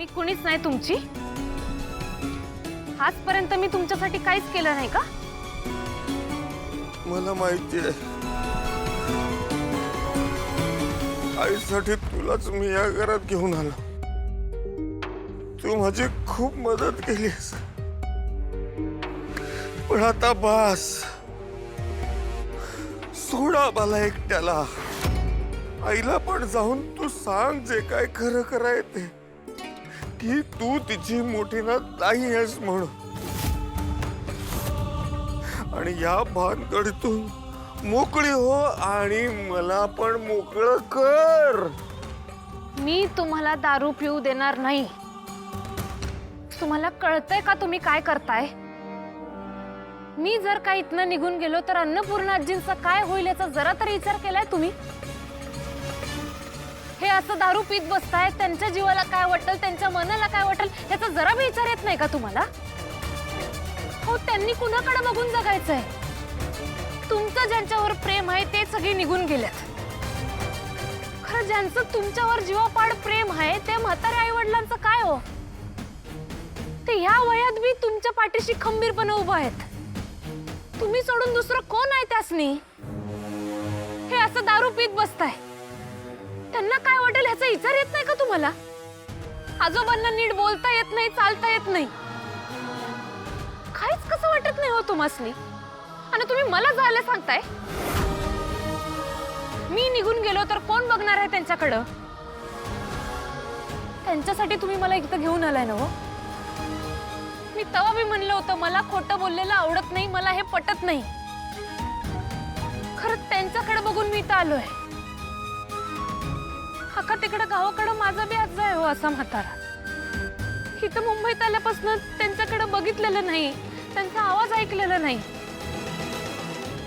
मी कुणीच नाही तुमची? आजपर्यंत मी तुमच्यासाठी काहीच केलं नाही का? मला माहिती आहे, आईसाठी तुलाच मी या घरात घेऊन आलो. तू माझी खूप मदत केलीस, पण आता बस. सोडा मला एकट्याला. आईला पण जाऊन तू सांग जे काय खरं करायचं की तू तिची मोठी ना नाही आहेस म्हणून. आणि या भानगडीतून मोकळी हो आणि मला पण मोकळं कर. मी तुम्हाला दारू पिऊ देणार नाही. तुम्हाला कळतंय का तुम्ही काय करताय? मी जर का इथनं निघून गेलो तर अन्नपूर्णा आजींचा काय होईल याचा जरा तरी विचार केलाय तुम्ही? हे असं दारू पीत बसताय, त्यांच्या जीवाला काय वाटेल, त्यांच्या मनाला काय वाटेल याचा जरा भी विचार येत नाही का तुम्हाला? हो, त्यांनी कुणाकडे बघून जगायचंय? तुमचं ज्यांच्यावर प्रेम आहे ते सगळे निघून गेलेत. खरं ज्यांचं तुमच्यावर जीवापाड प्रेम आहे ते म्हातारे आई वडिलांचं काय हो? ते ह्या वयात बी तुमच्या पाठीशी खंबीरपणे उभा आहेत. तुम्ही सोडून दुसरं कोण आहे त्यासनी? हे असं दारू पीत बसताय, त्यांना काय वाटेल ह्याचा विचार येत नाही का तुम्हाला? आजोबांना नीट बोलता येत नाही, चालता येत नाही, काहीच कसं वाटत नाही हो तुम्हासनी? आणि तुम्ही मला जायला सांगताय? मी निघून गेलो तर कोण बघणार आहे त्यांच्याकडं? त्यांच्यासाठी तुम्ही मला इथं घेऊन आलाय ना हो? मी तवा बी म्हणलं होतं मला खोटं बोललेलं आवडत नाही, मला हे पटत नाही. खरं त्यांच्याकडे बघून मी इथं आलोय. हाका तिकडं गावाकडं माझा बी आज आहे हो असा म्हातारा. इथं मुंबईत आल्यापासून त्यांच्याकडे बघितलेलं नाही, त्यांचा आवाज ऐकलेला नाही.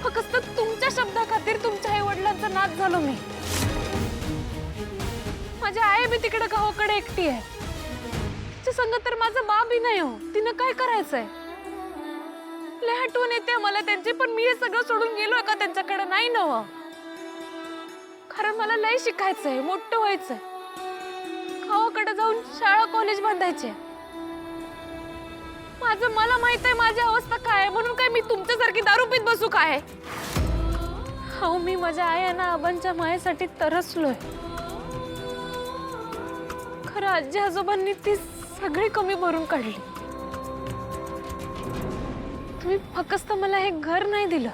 फक्त तुमच्या शब्दा खातीर तुमच्या आई वडिलांचा नाच झालो मी. माझी आई बी तिकडे गावाकडे एकटी आहे. तिच्या संग तर माझा बाबी नाही हो. तिनं काय करायचंय? लय आठवण येते मला त्यांची, पण मी हे सगळं सोडून गेलोय का त्यांच्याकडे? नाही ना हो. खरं मला लय शिकायचंय, मोठं व्हायचंय, गावाकडे जाऊन शाळा कॉलेज बांधायचे. मला माहित आहे माझी अवस्था काय आहे, म्हणून काय मी तुमच्यासारखी दारू पीत बसू काय? हो, मी माझ्या आई आणि आबांच्या मायेसाठी तरसलोय. खरं आजी आजोबांनी ती सगळी कमी भरून काढली. तुम्ही फक्त मला हे घर नाही दिलं,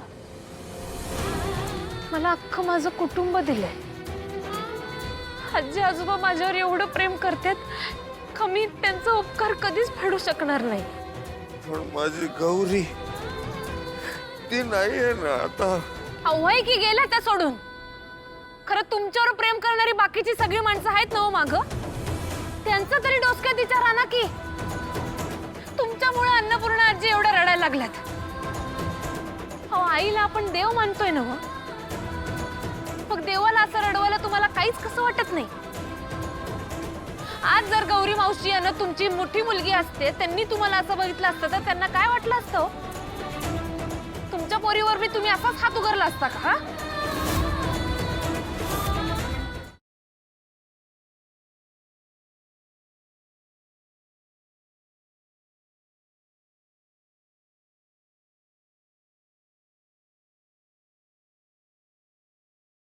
मला अख्खं माझं कुटुंब दिलंय. आजी आजोबा माझ्यावर एवढं प्रेम करतात का मी त्यांचा उपकार कधीच फेडू शकणार नाही. पण माझी गौरी ती नाही आहे ना आता. अवय की गेल्या त्या सोडून. खरं तुमच्यावर प्रेम करणारी बाकीची सगळी माणसं आहेत ना हो मागं, त्यांचं तरी डोसक्यात विचार आणा की तुमच्यामुळे अन्नपूर्णा आजी एवढ्या रडायला लागल्यात. अहो, आईला आपण देव मानतोय ना हो, मग देवाला असं रडवायला तुम्हाला काहीच कसं वाटत नाही? आज जर गौरी मावशी यांना तुमची मोठी मुलगी असते, त्यांनी तुम्हाला असं बघितलं असतं तर त्यांना काय वाटलं असतं? तुमच्या पोरीवर बी तुम्ही असाच हात उगारला असता का?